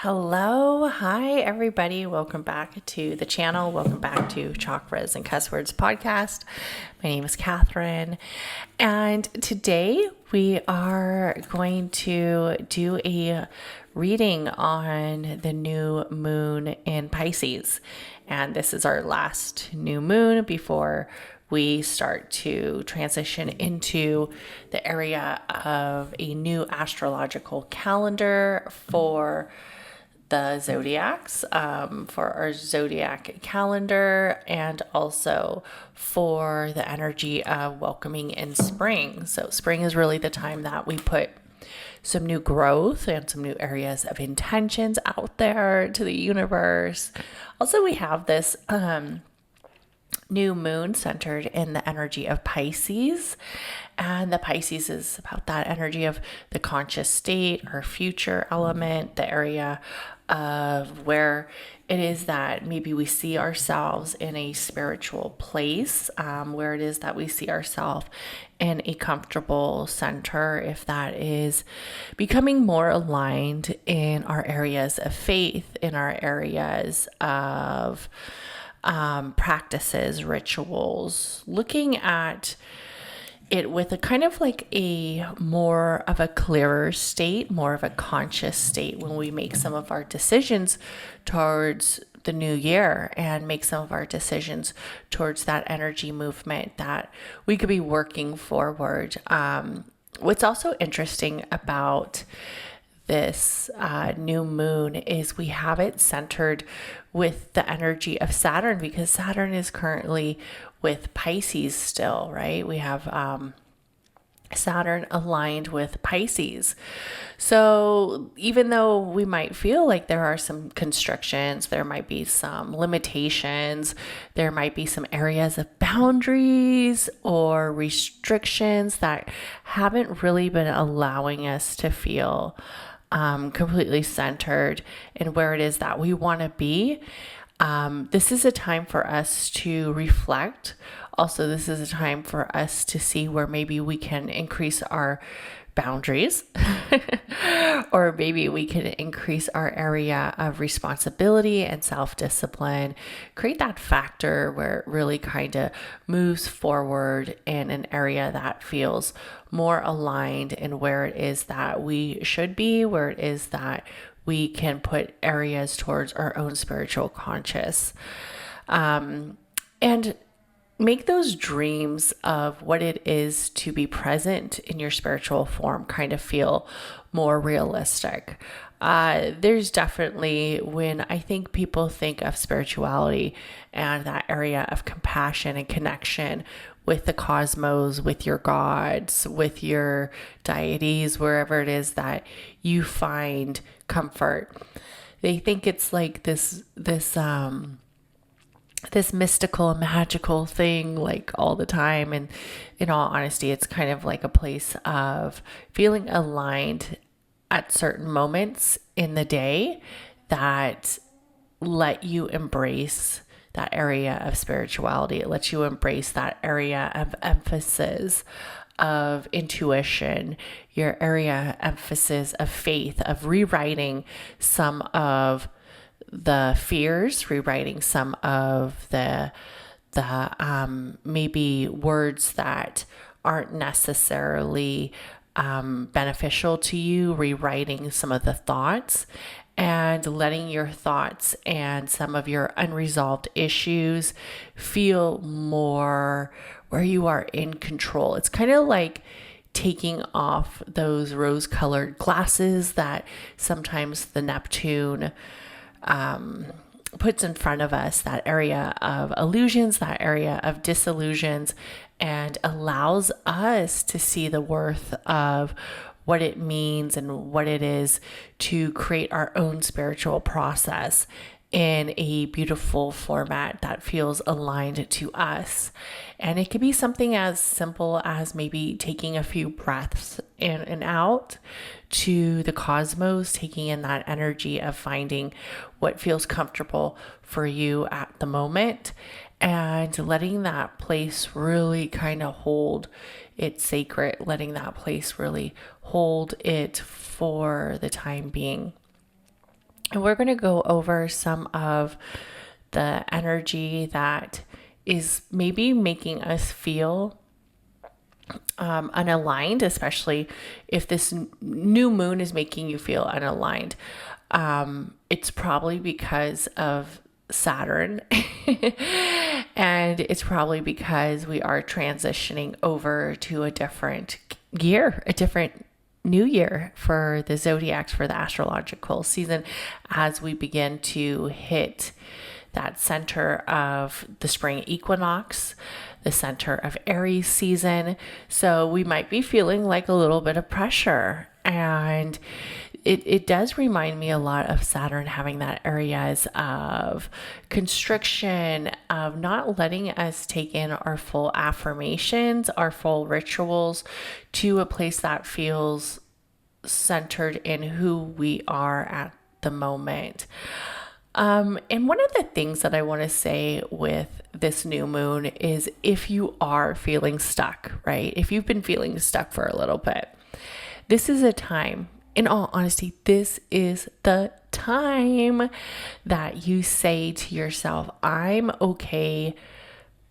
Hello. Hi, everybody. Welcome back to the channel. Welcome back to Chakras and Cusswords podcast. My name is Katherine, and today we are going to do a reading on the new moon in Pisces. And this is our last new moon before we start to transition into the area of a new astrological calendar for the zodiacs, for our zodiac calendar, and also for the energy of welcoming in spring. So spring is really the time that we put some new growth and some new areas of intentions out there to the universe. Also, we have this new moon centered in the energy of Pisces. And the Pisces is about that energy of the conscious state, our future element, the area of where it is that maybe we see ourselves in a spiritual place, where it is that we see ourselves in a comfortable center, if that is becoming more aligned in our areas of faith, in our areas of practices, rituals, looking at it with a kind of like a more of a clearer state, more of a conscious state when we make some of our decisions towards the new year and make some of our decisions towards that energy movement that we could be working forward. What's also interesting about this new moon is we have it centered with the energy of Saturn, because Saturn is currently with Pisces still, right? We have Saturn aligned with Pisces. So even though we might feel like there are some constrictions, there might be some limitations, there might be some areas of boundaries or restrictions that haven't really been allowing us to feel completely centered in where it is that we want to be. This is a time for us to reflect. Also, this is a time for us to see where maybe we can increase our boundaries or maybe we can increase our area of responsibility and self-discipline, create that factor where it really kind of moves forward in an area that feels more aligned in where it is that we should be, where it is that we can put areas towards our own spiritual conscious, and make those dreams of what it is to be present in your spiritual form kind of feel more realistic. There's definitely, when I think people think of spirituality and that area of compassion and connection with the cosmos, with your gods, with your deities, wherever it is that you find comfort, they think it's like this mystical and magical thing like all the time. And in all honesty, it's kind of like a place of feeling aligned at certain moments in the day that let you embrace that area of spirituality. It lets you embrace that area of emphasis of intuition, your area emphasis of faith, of rewriting some of the fears, rewriting some of the maybe words that aren't necessarily beneficial to you, rewriting some of the thoughts and letting your thoughts and some of your unresolved issues feel more where you are in control. It's kind of like taking off those rose-colored glasses that sometimes the Neptune puts in front of us, that area of illusions, that area of disillusions, and allows us to see the worth of what it means and what it is to create our own spiritual process in a beautiful format that feels aligned to us. And it could be something as simple as maybe taking a few breaths in and out to the cosmos, taking in that energy of finding what feels comfortable for you at the moment and letting that place really kind of hold it sacred, letting that place really hold it for the time being. And we're going to go over some of the energy that is maybe making us feel unaligned, especially if this new moon is making you feel unaligned. It's probably because of Saturn, and it's probably because we are transitioning over to a different year, a different new year for the zodiacs, for the astrological season, as we begin to hit that center of the spring equinox, the center of Aries season. So we might be feeling like a little bit of pressure. And it does remind me a lot of Saturn having that areas of constriction, of not letting us take in our full affirmations, our full rituals, to a place that feels centered in who we are at the moment. And one of the things that I want to say with this new moon is, if you are feeling stuck, right? If you've been feeling stuck for a little bit, this is a time, in all honesty, this is the time that you say to yourself, I'm okay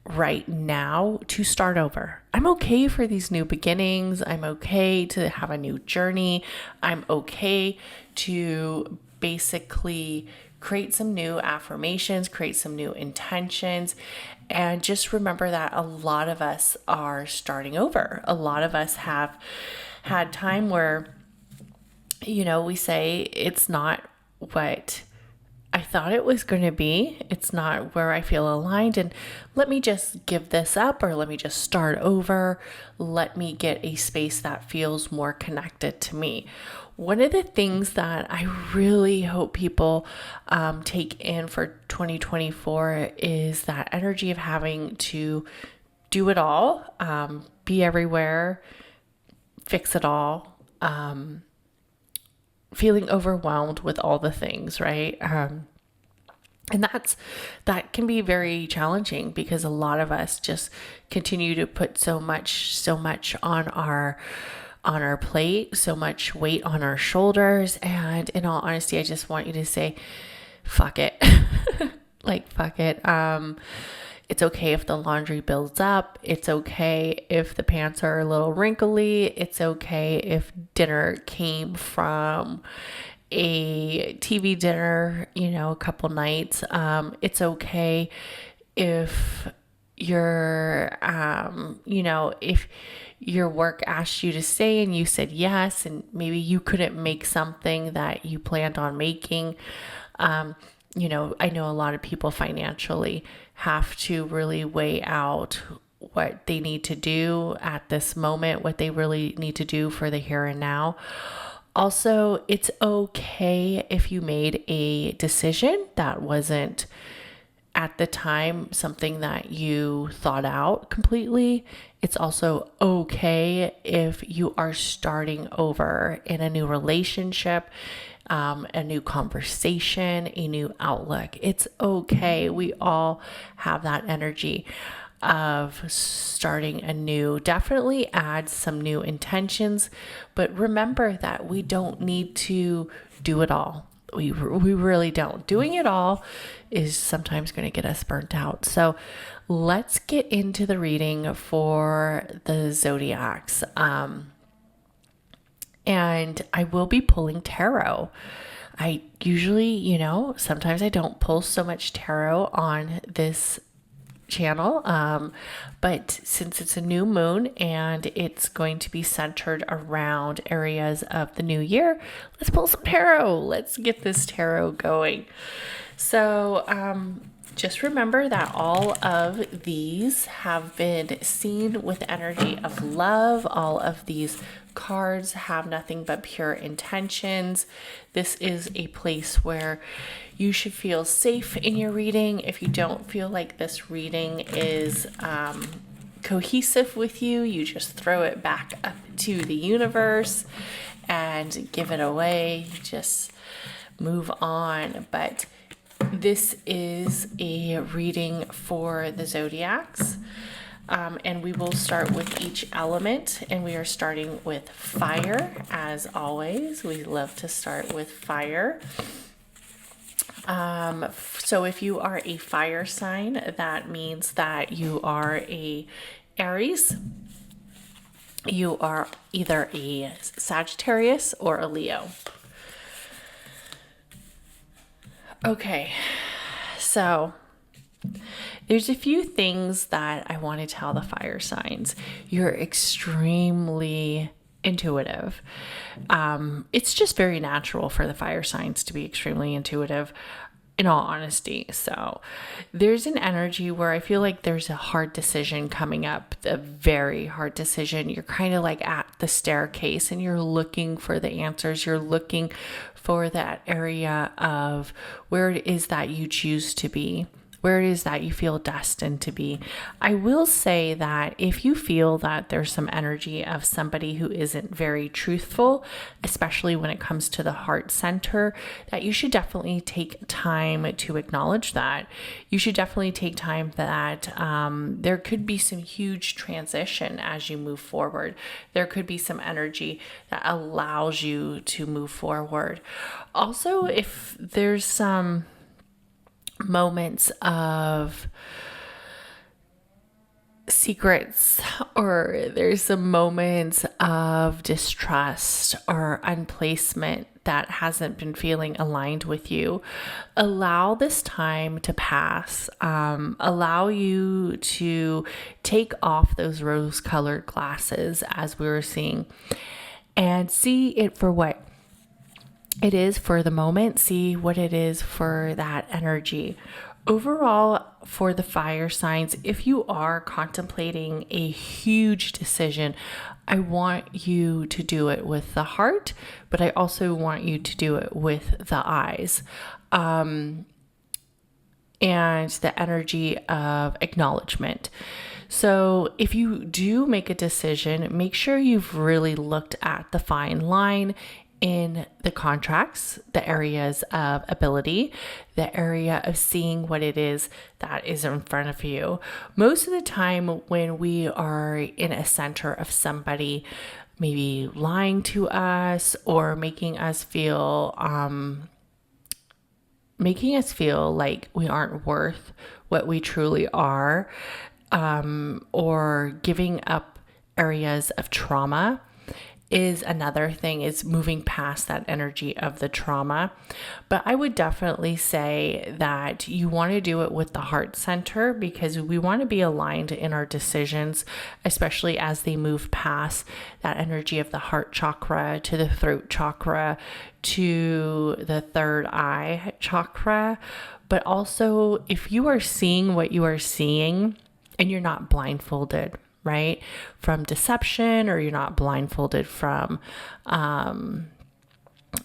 right now to start over. I'm okay for these new beginnings. I'm okay to have a new journey. I'm okay to basically create some new affirmations, create some new intentions, and just remember that a lot of us are starting over. A lot of us have had time where, we say it's not what I thought it was going to be. It's not where I feel aligned. And let me just give this up, or let me just start over. Let me get a space that feels more connected to me. One of the things that I really hope people take in for 2024 is that energy of having to do it all, be everywhere, fix it all, feeling overwhelmed with all the things, right? And that can be very challenging, because a lot of us just continue to put so much on our plate, so much weight on our shoulders. And in all honesty, I just want you to say, fuck it. Like, fuck it. It's okay if the laundry builds up. It's okay if the pants are a little wrinkly. It's okay if dinner came from a TV dinner, a couple nights. It's okay if if your work asked you to stay and you said yes, and maybe you couldn't make something that you planned on making. I know a lot of people financially have to really weigh out what they need to do at this moment, what they really need to do for the here and now. Also, it's okay if you made a decision that wasn't at the time something that you thought out completely. It's also okay if you are starting over in a new relationship, a new conversation, a new outlook. It's okay. We all have that energy of starting anew. Definitely add some new intentions, but remember that we don't need to do it all. We really don't. Doing it all is sometimes going to get us burnt out. So let's get into the reading for the zodiacs. And I will be pulling tarot. I usually, sometimes I don't pull so much tarot on this channel, but since it's a new moon and it's going to be centered around areas of the new year, let's pull some tarot. Let's get this tarot going. So just remember that all of these have been seen with energy of love. All of these cards have nothing but pure intentions. This is a place where you should feel safe in your reading. If you don't feel like this reading is cohesive with you, you just throw it back up to the universe and give it away. Just move on. But this is a reading for the zodiacs. And we will start with each element, and we are starting with fire. As always, we love to start with fire. So if you are a fire sign, that means that you are a Aries. You are either a Sagittarius or a Leo. Okay, so there's a few things that I want to tell the fire signs. You're extremely intuitive. It's just very natural for the fire signs to be extremely intuitive, in all honesty. So there's an energy where I feel like there's a hard decision coming up, a very hard decision. You're kind of like at the staircase and you're looking for the answers. You're looking for that area of where it is that you choose to be, where it is that you feel destined to be. I will say that if you feel that there's some energy of somebody who isn't very truthful, especially when it comes to the heart center, that you should definitely take time to acknowledge that. You should definitely take time that there could be some huge transition as you move forward. There could be some energy that allows you to move forward. Also, if there's some moments of secrets, or there's some moments of distrust or unplacement that hasn't been feeling aligned with you, allow this time to pass. Allow you to take off those rose-colored glasses, as we were seeing, and see it for what it is for the moment. See what it is for that energy. Overall, for the fire signs, if you are contemplating a huge decision, I want you to do it with the heart, but I also want you to do it with the eyes. And the energy of acknowledgement. So if you do make a decision, make sure you've really looked at the fine line in the contracts, the areas of ability, the area of seeing what it is that is in front of you. Most of the time when we are in a center of somebody maybe lying to us or making us feel like we aren't worth what we truly are, or giving up areas of trauma, is another thing, is moving past that energy of the trauma. But I would definitely say that you want to do it with the heart center, because we want to be aligned in our decisions, especially as they move past that energy of the heart chakra to the throat chakra to the third eye chakra. But also, if you are seeing what you are seeing and you're not blindfolded, right, from deception, or you're not blindfolded from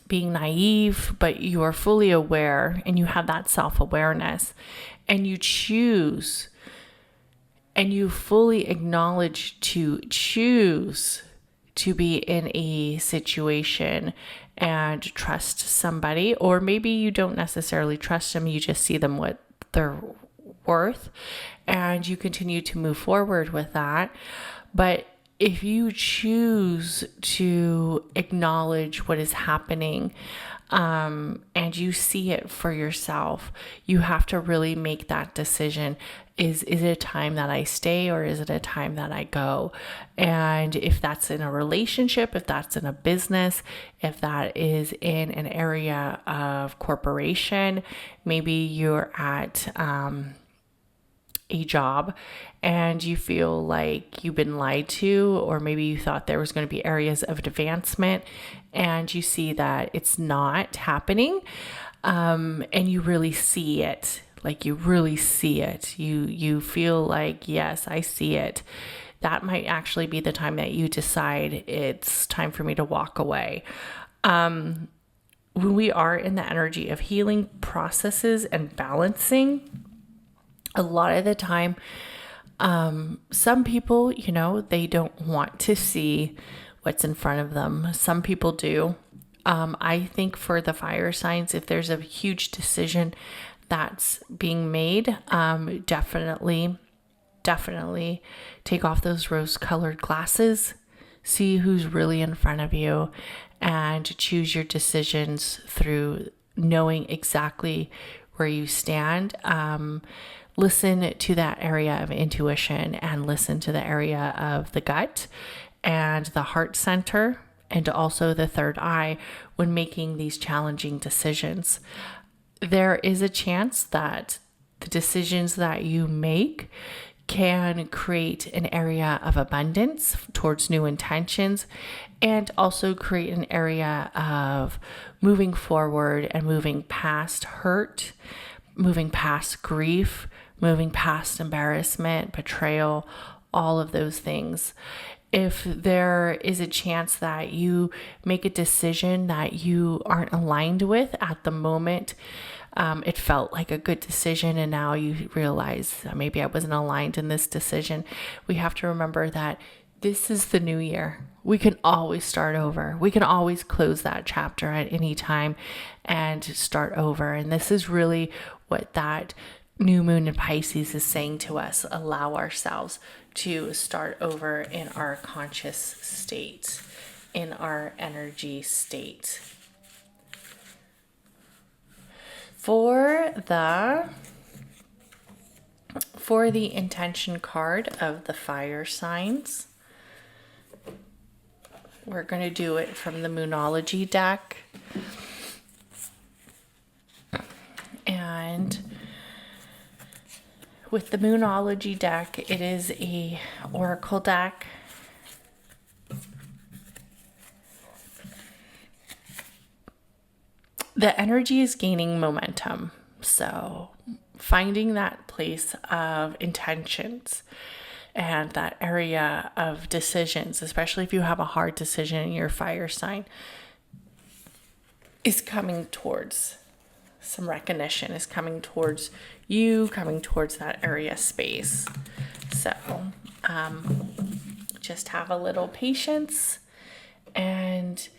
being naive, but you are fully aware and you have that self-awareness, and you choose and you fully acknowledge to choose to be in a situation and trust somebody, or maybe you don't necessarily trust them, you just see them what they're worth, and you continue to move forward with that. But if you choose to acknowledge what is happening, and you see it for yourself, you have to really make that decision. Is it a time that I stay, or is it a time that I go? And if that's in a relationship, if that's in a business, if that is in an area of corporation, maybe you're at a job and you feel like you've been lied to, or maybe you thought there was going to be areas of advancement and you see that it's not happening, and you really see it. Like you really see it. You feel like, yes, I see it. That might actually be the time that you decide it's time for me to walk away. When we are in the energy of healing processes and balancing, a lot of the time, some people, they don't want to see what's in front of them. Some people do. I think for the fire signs, if there's a huge decision that's being made, definitely take off those rose-colored glasses, see who's really in front of you, and choose your decisions through knowing exactly where you stand. Listen to that area of intuition and listen to the area of the gut and the heart center and also the third eye when making these challenging decisions. There is a chance that the decisions that you make can create an area of abundance towards new intentions and also create an area of moving forward and moving past hurt, moving past grief, moving past embarrassment, betrayal, all of those things. If there is a chance that you make a decision that you aren't aligned with at the moment, it felt like a good decision and now you realize maybe I wasn't aligned in this decision. We have to remember that this is the new year. We can always start over. We can always close that chapter at any time and start over. And this is really what that new moon in Pisces is saying to us. Allow ourselves to start over in our conscious state, in our energy state. For the intention card of the fire signs, we're going to do it from the Moonology deck. And with the Moonology deck, it is a oracle deck. The energy is gaining momentum. So finding that place of intentions and that area of decisions, especially if you have a hard decision in your fire sign, is coming towards some recognition, is coming towards you, coming towards that area space. So just have a little patience, and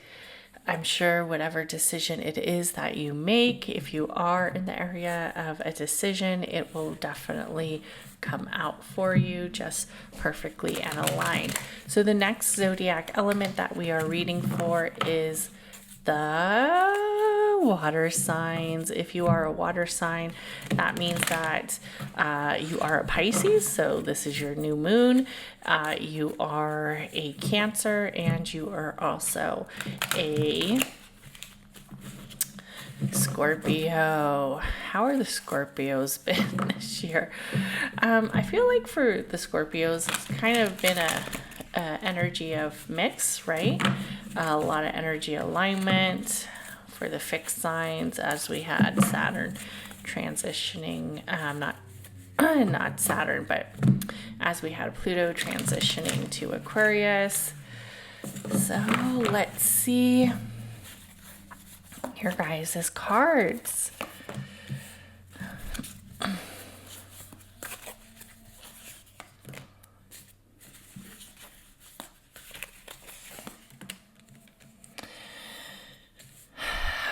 I'm sure whatever decision it is that you make, if you are in the area of a decision, it will definitely come out for you just perfectly and aligned. So the next zodiac element that we are reading for is the water signs. If you are a water sign, that means that you are a Pisces, so this is your new moon. You are a Cancer, and you are also a Scorpio. How are the Scorpios been this year? I feel like for the Scorpios, it's kind of been a energy of mix, right? A lot of energy alignment for the fixed signs, as we had Saturn transitioning, not Saturn, but as we had Pluto transitioning to Aquarius. So let's see your guys' cards.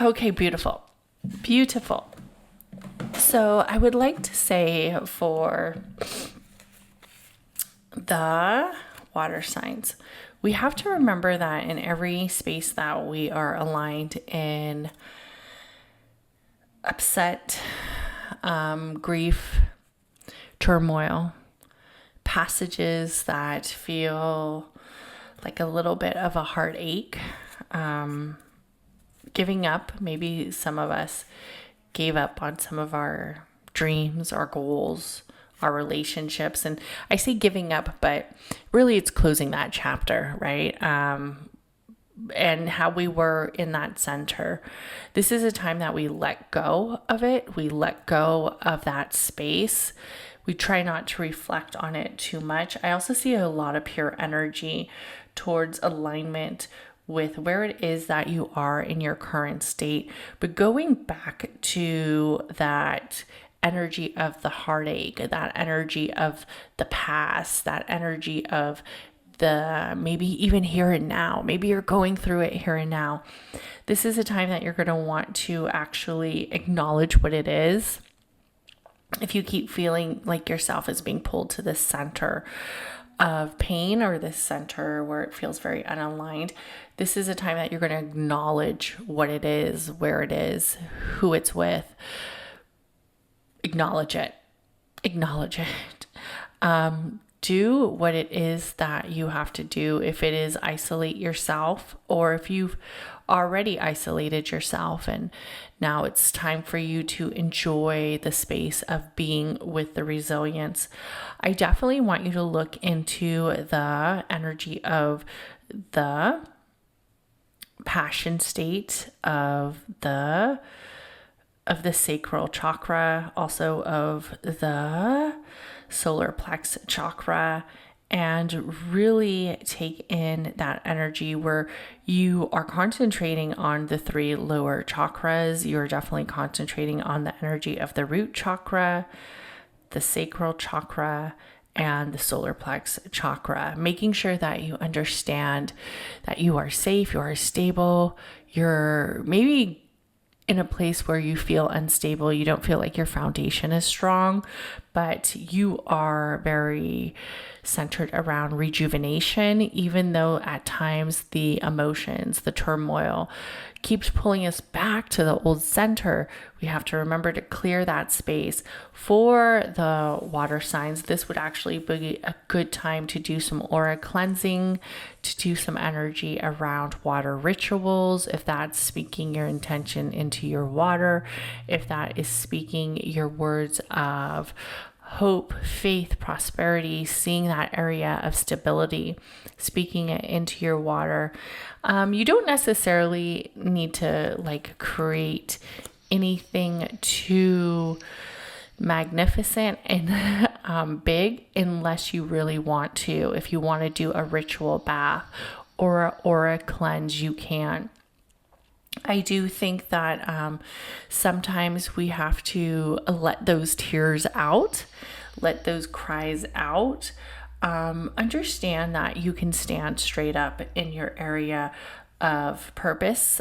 Okay, beautiful. Beautiful. So I would like to say for the water signs, we have to remember that in every space that we are aligned in, upset, grief, turmoil, passages that feel like a little bit of a heartache, giving up. Maybe some of us gave up on some of our dreams, our goals, our relationships. And I say giving up, but really it's closing that chapter, right? And how we were in that center. This is a time that we let go of it. We let go of that space. We try not to reflect on it too much. I also see a lot of pure energy towards alignment with where it is that you are in your current state, but going back to that energy of the heartache, that energy of the past, that energy of the maybe even here and now. Maybe you're going through it here and now. This is a time that you're going to want to actually acknowledge what it is. If you keep feeling like yourself is being pulled to the center, of pain or this center where it feels very unaligned, this is a time that you're going to acknowledge what it is, where it is, who it's with. Acknowledge it. Acknowledge it. Do what it is that you have to do. If it is isolate yourself, or if you've already isolated yourself and now it's time for you to enjoy the space of being with the resilience, I definitely want you to look into the energy of the passion state of the sacral chakra, also of the solar plex chakra, and really take in that energy where you are concentrating on the 3 lower chakras. You're definitely concentrating on the energy of the root chakra, the sacral chakra, and the solar plex chakra, making sure that you understand that you are safe, you are stable, you're maybe in a place where you feel unstable, you don't feel like your foundation is strong, but you are very centered around rejuvenation, even though at times the emotions, the turmoil keeps pulling us back to the old center. We have to remember to clear that space. For the water signs, this would actually be a good time to do some aura cleansing, to do some energy around water rituals, if that's speaking your intention into your water, if that is speaking your words of hope, faith, prosperity, seeing that area of stability, speaking it into your water. You don't necessarily need to create anything too magnificent and big unless you really want to. If you want to do a ritual bath or a cleanse, you can. I do think that sometimes we have to let those tears out, let those cries out. Understand that you can stand straight up in your area of purpose.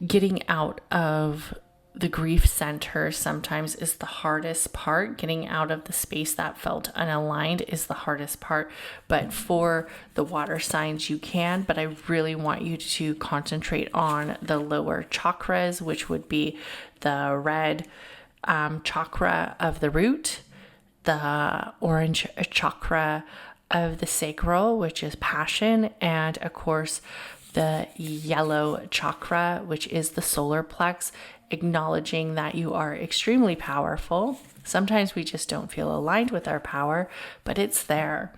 Getting out of the grief center sometimes is the hardest part. Getting out of the space that felt unaligned is the hardest part. But for the water signs, you can. But I really want you to concentrate on the lower chakras, which would be the red chakra of the root, the orange chakra of the sacral, which is passion, and of course the yellow chakra, which is the solar plex, acknowledging that you are extremely powerful. Sometimes we just don't feel aligned with our power, but it's there.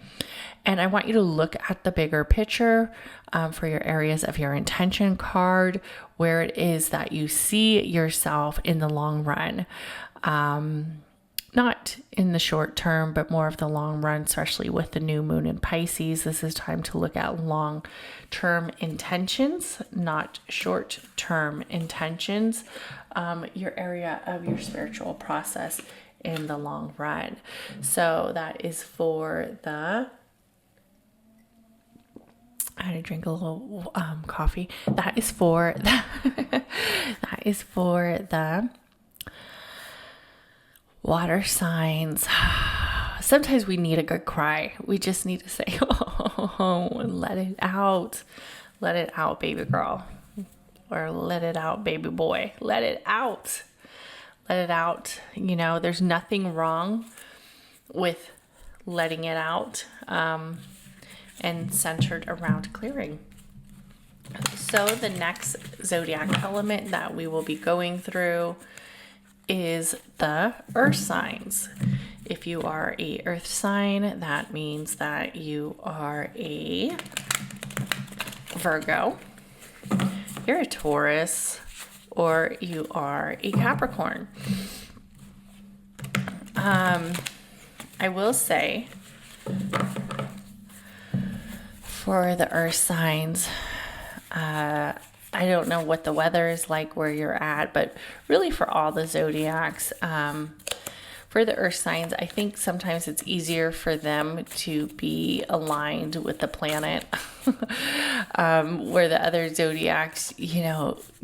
And I want you to look at the bigger picture for your areas of your intention card, where it is that you see yourself in the long run. Not in the short term, but more of the long run, especially with the new moon in Pisces. This is time to look at long-term intentions, not short-term intentions. Your area of your spiritual process in the long run. So that is for the... I had to drink a little coffee. That is for the... that is for the water signs. Sometimes we need a good cry. We just need to say, oh, let it out. Let it out, baby girl. Or let it out, baby boy. Let it out. Let it out. You know, there's nothing wrong with letting it out and centered around clearing. So the next zodiac element that we will be going through is the earth signs. If you are a earth sign, that means that you are a Virgo, you're a Taurus, or you are a Capricorn. I will say for the earth signs, I don't know what the weather is like where you're at, but really for all the zodiacs, For the earth signs, I think sometimes it's easier for them to be aligned with the planet, where the other zodiacs,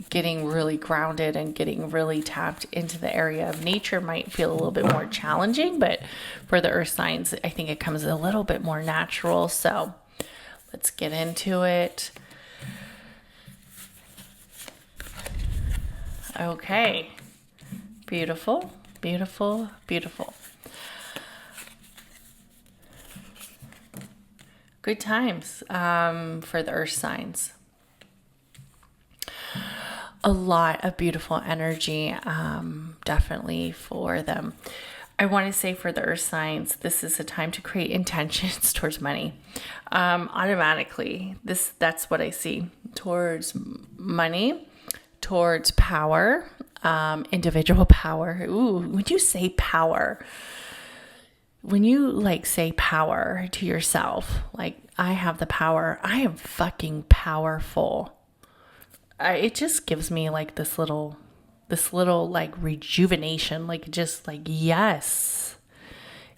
getting really grounded and getting really tapped into the area of nature might feel a little bit more challenging. But for the earth signs, I think it comes a little bit more natural. So let's get into it. Okay. Beautiful, beautiful, beautiful. Good times for the earth signs. A lot of beautiful energy, definitely for them. I want to say for the earth signs, this is a time to create intentions towards money. Automatically, that's what I see. Towards money, towards power, individual power. Ooh, when you say power, when you say power to yourself, I have the power, I am fucking powerful. It just gives me this little rejuvenation,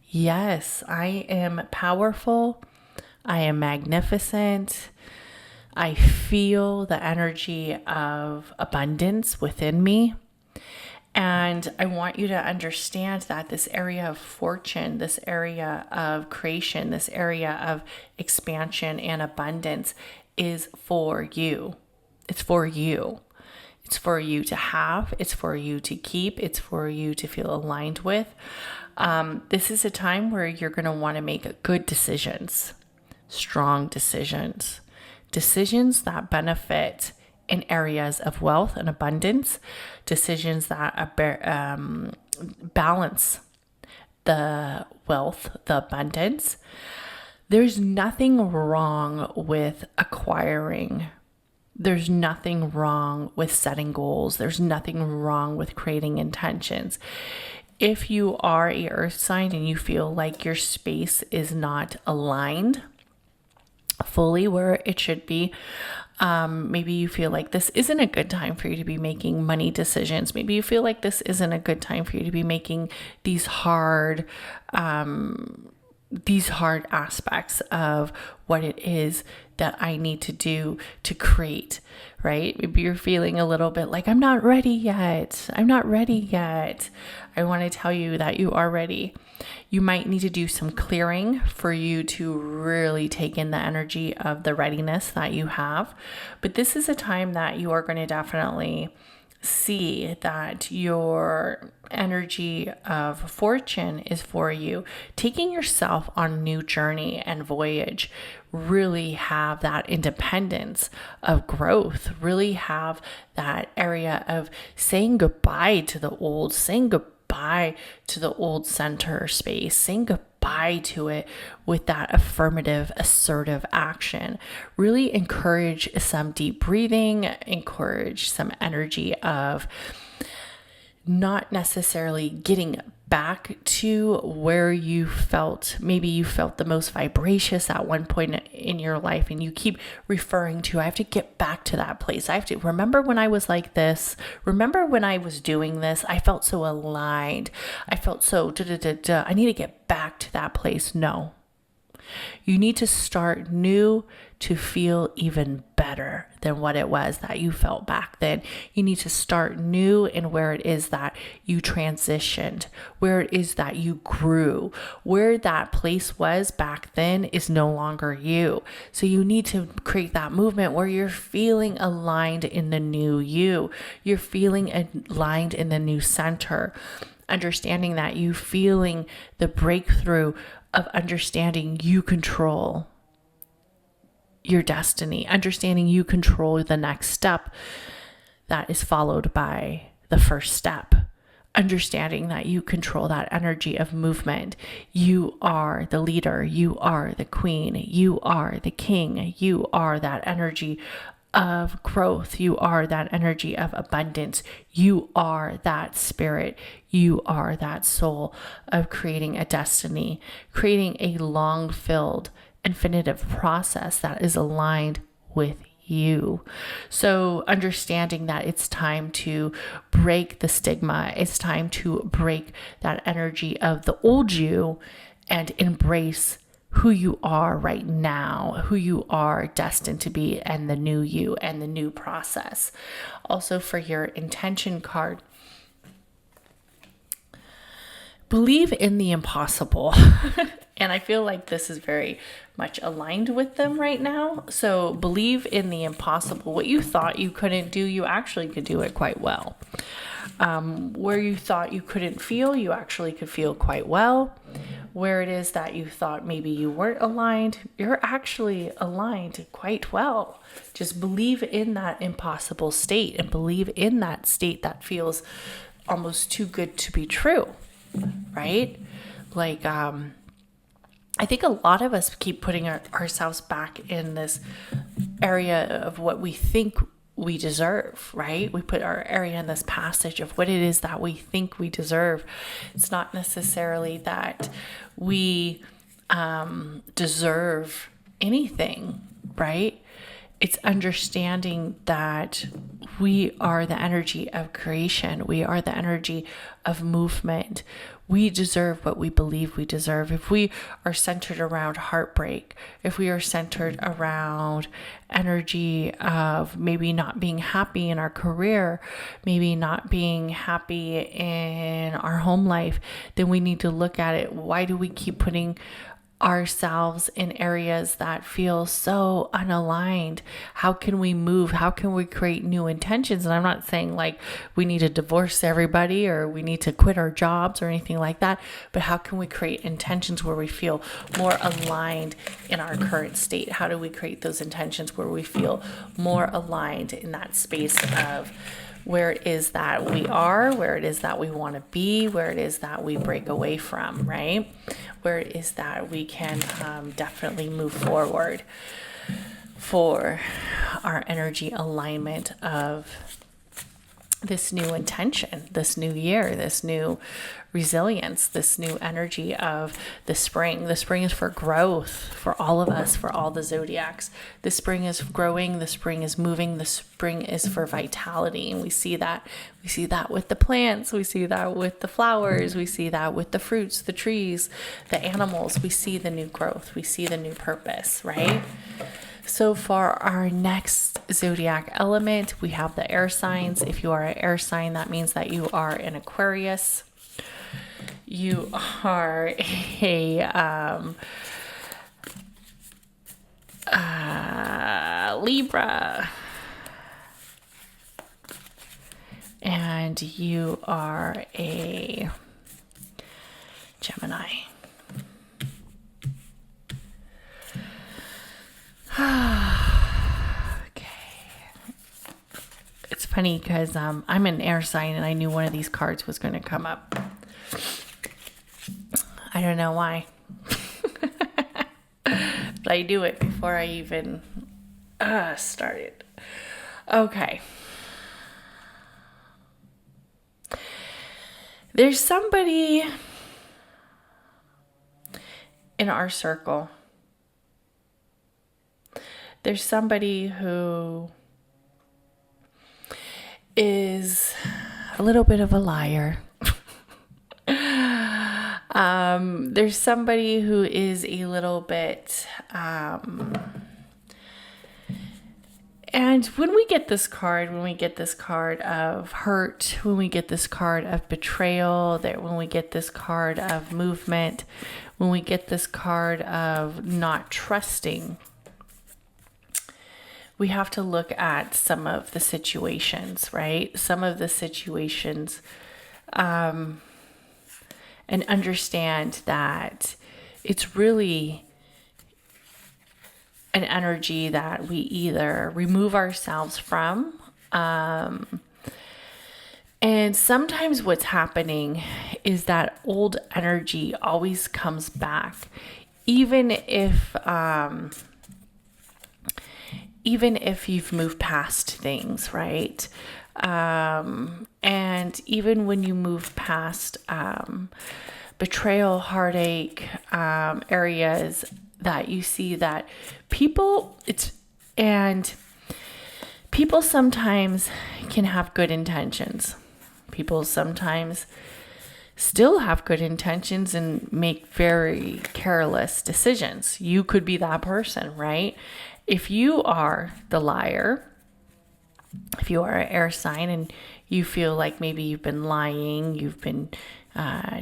yes, I am powerful. I am magnificent. I feel the energy of abundance within me. And I want you to understand that this area of fortune, this area of creation, this area of expansion and abundance is for you. It's for you. It's for you to have. It's for you to keep. It's for you to feel aligned with. This is a time where you're going to want to make good decisions, strong decisions, decisions that benefit in areas of wealth and abundance, decisions that balance the wealth, the abundance. There's nothing wrong with acquiring. There's nothing wrong with setting goals. There's nothing wrong with creating intentions. If you are a earth sign and you feel like your space is not aligned fully where it should be, maybe you feel like this isn't a good time for you to be making money decisions. Maybe you feel like this isn't a good time for you to be making these hard aspects of what it is that I need to do to create, right? Maybe you're feeling a little bit like, I'm not ready yet. I want to tell you that you are ready. You might need to do some clearing for you to really take in the energy of the readiness that you have. But this is a time that you are going to definitely see that your energy of fortune is for you. Taking yourself on a new journey and voyage, really have that independence of growth, really have that area of saying goodbye to the old, saying goodbye to the old center space, saying goodbye to it with that affirmative, assertive action. Really encourage some deep breathing, encourage some energy of not necessarily getting back to where you felt, maybe you felt the most vibracious at one point in your life, and you keep referring to, I have to get back to that place. I have to remember when I was like this. Remember when I was doing this, I felt so aligned. I felt so I need to get back to that place. No. You need to start new to feel even better than what it was that you felt back then. You need to start new in where it is that you transitioned, where it is that you grew, where that place was back then is no longer you. So you need to create that movement where you're feeling aligned in the new you. You're feeling aligned in the new center. Understanding that you feeling the breakthrough of understanding you control your destiny, understanding you control the next step that is followed by the first step, understanding that you control that energy of movement. You are the leader, you are the queen, you are the king, you are that energy of growth, you are that energy of abundance, you are that spirit, you are that soul of creating a destiny, creating a long-filled, infinitive process that is aligned with you. So understanding that it's time to break the stigma, it's time to break that energy of the old you and embrace who you are right now, who you are destined to be, and the new you and the new process. Also, for your intention card, believe in the impossible. And I feel like this is very much aligned with them right now. So believe in the impossible. What you thought you couldn't do, you actually could do it quite well. Where you thought you couldn't feel, you actually could feel quite well. Where it is that you thought maybe you weren't aligned, you're actually aligned quite well. Just believe in that impossible state and believe in that state that feels almost too good to be true, right? Like, I think a lot of us keep putting ourselves back in this area of what we think we deserve, right? We put our area in this passage of what it is that we think we deserve. It's not necessarily that we deserve anything, right? It's understanding that we are the energy of creation. We are the energy of movement. We deserve what we believe we deserve. If we are centered around heartbreak, if we are centered around energy of maybe not being happy in our career, maybe not being happy in our home life, then we need to look at it. Why do we keep putting ourselves in areas that feel so unaligned? How can we move? How can we create new intentions? And I'm not saying like we need to divorce everybody or we need to quit our jobs or anything like that, but how can we create intentions where we feel more aligned in our current state? How do we create those intentions where we feel more aligned in that space of where it is that we are, where it is that we want to be, where it is that we break away from, right? Where it is that we can definitely move forward for our energy alignment of this new intention, this new year, this new resilience, this new energy of the spring. The spring is for growth for all of us, for all the zodiacs. The spring is growing, the spring is moving, the spring is for vitality. And we see that with the plants, we see that with the flowers, we see that with the fruits, the trees, the animals. We see the new growth, we see the new purpose, right? So for our next zodiac element, we have the air signs. If you are an air sign, that means that you are an Aquarius. You are a Libra. And you are a Gemini. Okay. It's funny because I'm an air sign and I knew one of these cards was going to come up. I don't know why. But I do it before I even started. Okay. There's somebody in our circle. There's somebody who is a little bit of a liar. There's somebody who is a little bit, and when we get this card of hurt, when we get this card of betrayal, when we get this card of movement, when we get this card of not trusting, we have to look at some of the situations, right? Some of the situations, and understand that it's really an energy that we either remove ourselves from, and sometimes what's happening is that old energy always comes back, even if you've moved past things, right? And even when you move past betrayal, heartache, areas that you see that people, and People sometimes can have good intentions. People sometimes still have good intentions and make very careless decisions. You could be that person, right? If you are the liar, if you are an air sign and you feel like maybe you've been lying, you've been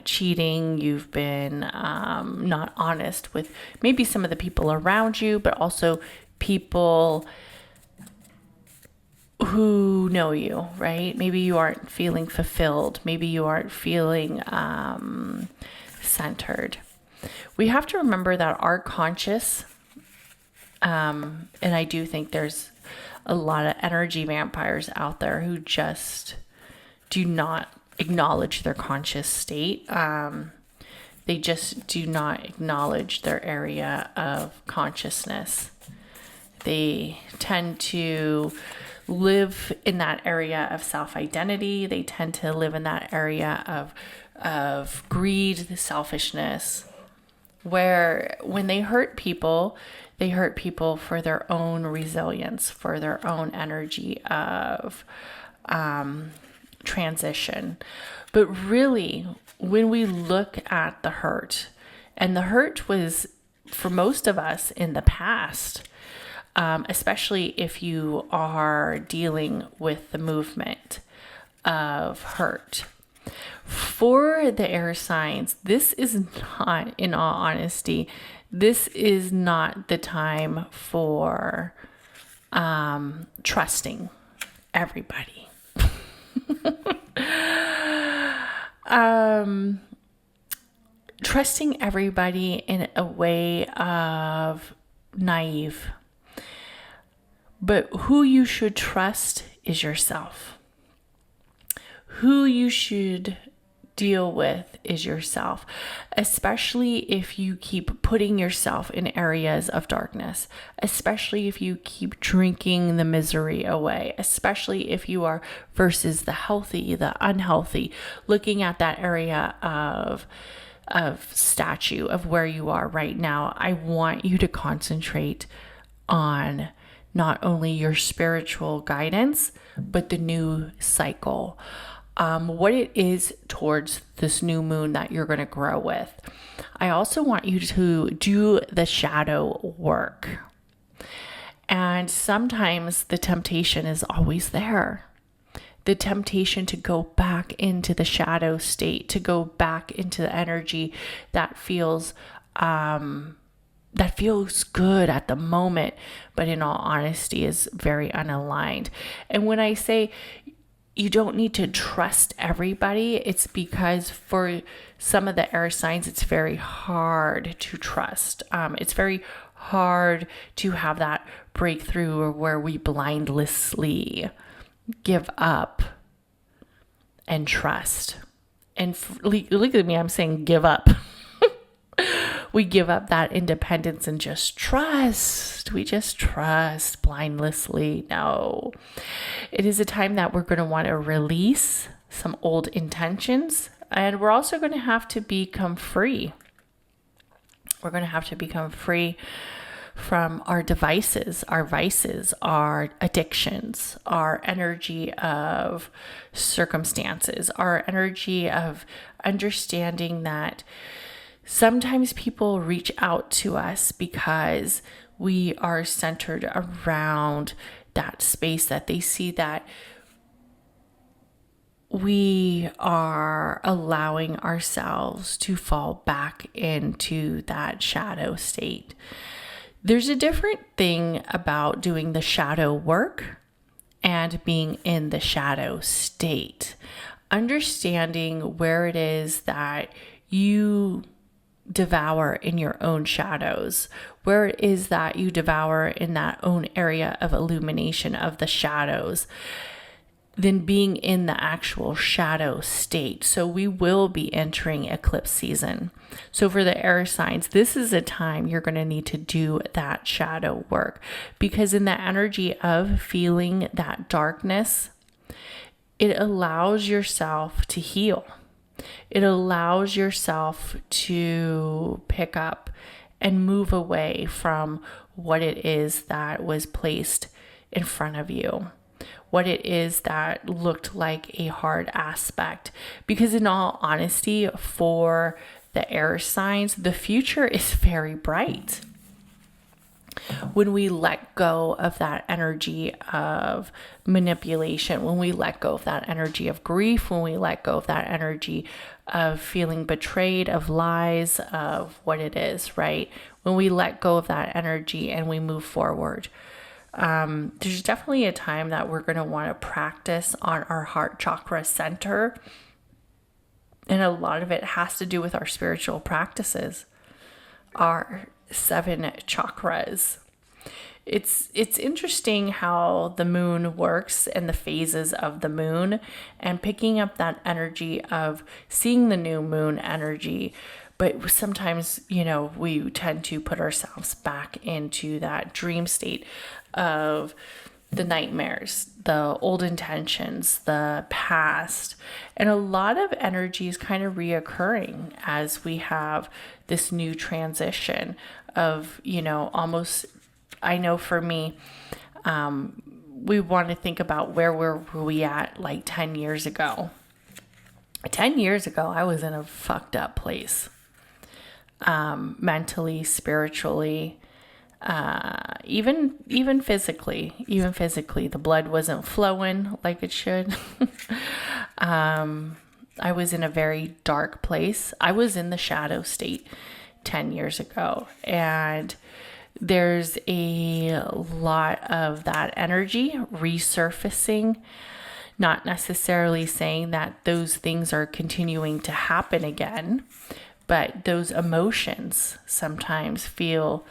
cheating, you've been not honest with maybe some of the people around you, but also people who know you, right? Maybe you aren't feeling fulfilled. Maybe you aren't feeling centered. We have to remember that our conscious, and I do think there's a lot of energy vampires out there who just do not acknowledge their conscious state. They just do not acknowledge their area of consciousness. They tend to live in that area of self-identity. They tend to live in that area of greed, selfishness, where when they hurt people for their own resilience, for their own energy of transition. But really, when we look at the hurt, and the hurt was for most of us in the past, especially if you are dealing with the movement of hurt. For the air signs, this is not, in all honesty, this is not the time for trusting everybody. Trusting everybody in a way of naive. But who you should trust is yourself. Who you should deal with is yourself, especially if you keep putting yourself in areas of darkness, especially if you keep drinking the misery away, especially if you are versus the healthy, the unhealthy, looking at that area of statue of where you are right now. I want you to concentrate on not only your spiritual guidance, but the new cycle. What it is towards this new moon that you're going to grow with. I also want you to do the shadow work. And sometimes the temptation is always there. The temptation to go back into the shadow state, to go back into the energy that feels good at the moment, but in all honesty is very unaligned. And when I say you don't need to trust everybody, it's because for some of the air signs, it's very hard to trust. It's very hard to have that breakthrough where we blindlessly give up and trust. And look at me, I'm saying give up. We give up that independence and just trust. We just trust blindlessly. No. It is a time that we're going to want to release some old intentions, and we're also going to have to become free. We're going to have to become free from our devices, our vices, our addictions, our energy of circumstances, our energy of understanding that sometimes people reach out to us because we are centered around that space that they see that we are allowing ourselves to fall back into that shadow state. There's a different thing about doing the shadow work and being in the shadow state. Understanding where it is that you devour in your own shadows, where it is that you devour in that own area of illumination of the shadows, than being in the actual shadow state. So we will be entering eclipse season. So for the air signs, this is a time you're going to need to do that shadow work, because in the energy of feeling that darkness, it allows yourself to heal. It allows yourself to pick up and move away from what it is that was placed in front of you. what it is that looked like a hard aspect. Because in all honesty, for the air signs, the future is very bright. When we let go of that energy of manipulation, when we let go of that energy of grief, when we let go of that energy of feeling betrayed, of lies, of what it is, right? When we let go of that energy and we move forward, there's definitely a time that we're going to want to practice on our heart chakra center. And a lot of it has to do with our spiritual practices, our 7 chakras. It's interesting how the moon works and the phases of the moon, and picking up that energy of seeing the new moon energy. But sometimes, we tend to put ourselves back into that dream state of the nightmares, the old intentions, the past, and a lot of energy is kind of reoccurring as we have this new transition of, almost, I know for me, we want to think about where were we at like 10 years ago. 10 years ago, I was in a fucked up place, mentally, spiritually, even physically, the blood wasn't flowing like it should. I was in a very dark place. I was in the shadow state 10 years ago, and there's a lot of that energy resurfacing, not necessarily saying that those things are continuing to happen again, but those emotions sometimes feel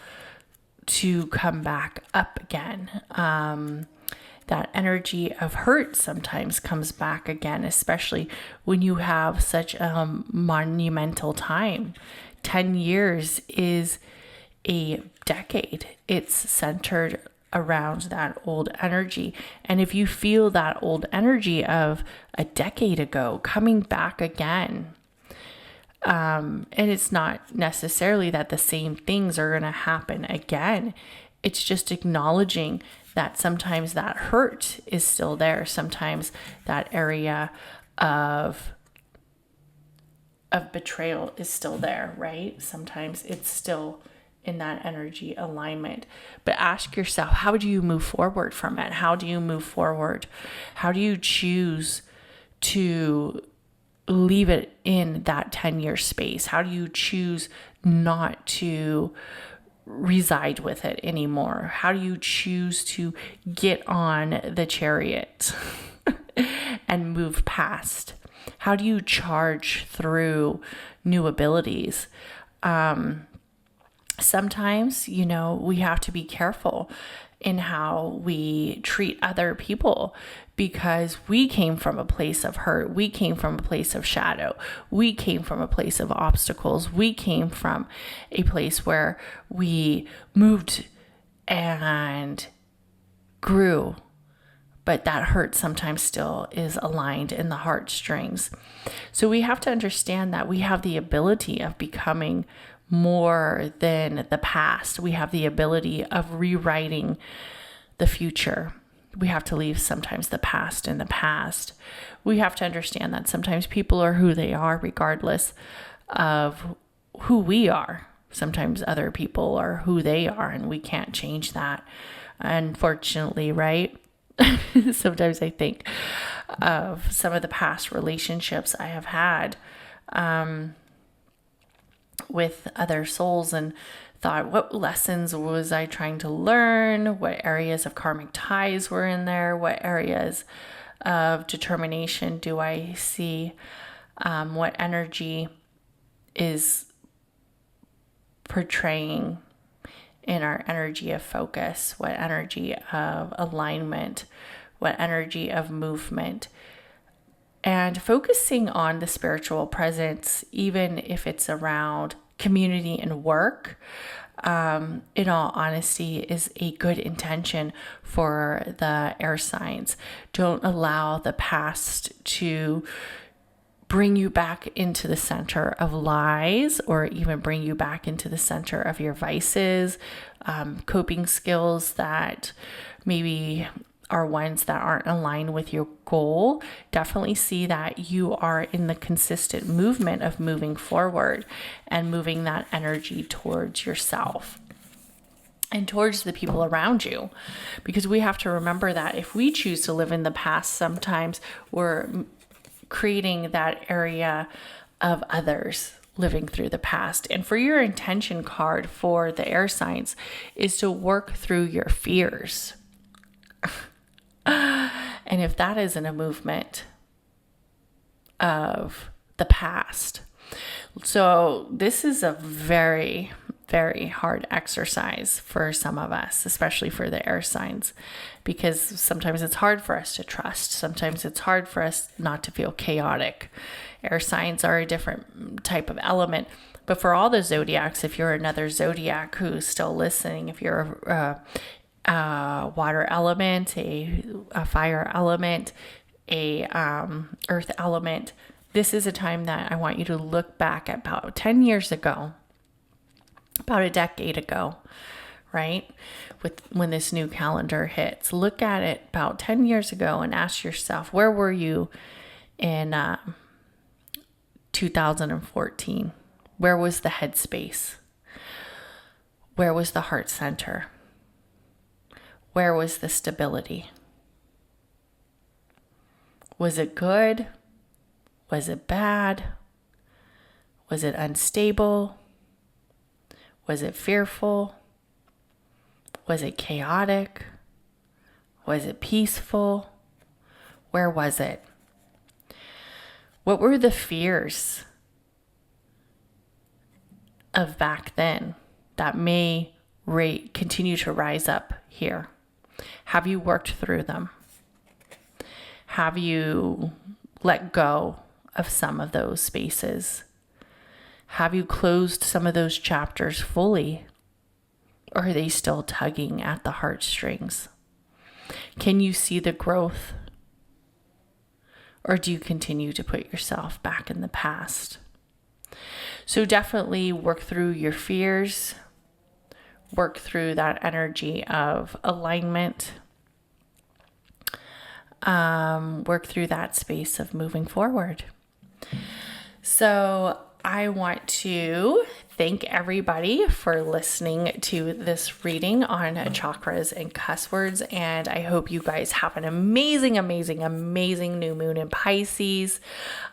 to come back up again. That energy of hurt sometimes comes back again, especially when you have such a monumental time. 10 years is a decade. It's centered around that old energy. And if you feel that old energy of a decade ago coming back again, and it's not necessarily that the same things are going to happen again. It's just acknowledging that sometimes that hurt is still there. Sometimes that area of betrayal is still there, right? Sometimes it's still in that energy alignment. But ask yourself, how do you move forward from it? How do you move forward? How do you choose to leave it in that 10-year space? How do you choose not to reside with it anymore? How do you choose to get on the chariot and move past? How do you charge through new abilities? Sometimes, we have to be careful in how we treat other people, because we came from a place of hurt. We came from a place of shadow. We came from a place of obstacles. We came from a place where we moved and grew, but that hurt sometimes still is aligned in the heartstrings. So we have to understand that we have the ability of becoming more than the past. We have the ability of rewriting the future. We have to leave sometimes the past in the past. We have to understand that sometimes people are who they are regardless of who we are. Sometimes other people are who they are, and we can't change that, unfortunately, right? Sometimes I think of some of the past relationships I have had with other souls, and thought, what lessons was I trying to learn? What areas of karmic ties were in there? What areas of determination do I see? What energy is portraying in our energy of focus? What energy of alignment? What energy of movement? And focusing on the spiritual presence, even if it's around community and work, in all honesty, is a good intention for the air signs. Don't allow the past to bring you back into the center of lies, or even bring you back into the center of your vices, coping skills that maybe are ones that aren't aligned with your goal, definitely see that you are in the consistent movement of moving forward and moving that energy towards yourself and towards the people around you. Because we have to remember that if we choose to live in the past, sometimes we're creating that area of others living through the past. And for your intention card for the air signs is to work through your fears. And if that isn't a movement of the past. So this is a very, very hard exercise for some of us, especially for the air signs, because sometimes it's hard for us to trust. Sometimes it's hard for us not to feel chaotic. Air signs are a different type of element. But for all the zodiacs, if you're another zodiac who's still listening, if you're a water element, a fire element, a earth element, this is a time that I want you to look back at about 10 years ago, about a decade ago, right? When this new calendar hits, look at it about 10 years ago and ask yourself, where were you in 2014? Where was the headspace? Where was the heart center? Where was the stability? Was it good? Was it bad? Was it unstable? Was it fearful? Was it chaotic? Was it peaceful? Where was it? What were the fears of back then that may continue to rise up here? Have you worked through them? Have you let go of some of those spaces? Have you closed some of those chapters fully? Or are they still tugging at the heartstrings? Can you see the growth? Or do you continue to put yourself back in the past? So definitely work through your fears. Work through that energy of alignment. Work through that space of moving forward. So I want to thank everybody for listening to this reading on chakras and cuss words. And I hope you guys have an amazing, amazing, amazing new moon in Pisces.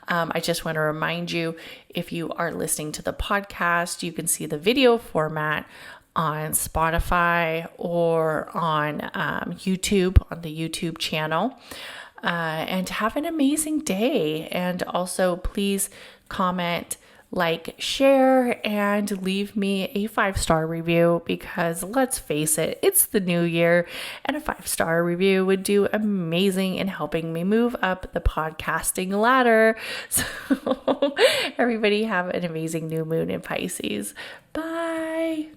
I just want to remind you, if you are listening to the podcast, you can see the video format on Spotify or on YouTube, on the YouTube channel. And have an amazing day. And also please comment, like, share, and leave me a 5-star review, because let's face it, it's the new year and a 5-star review would do amazing in helping me move up the podcasting ladder. So everybody have an amazing new moon in Pisces. Bye.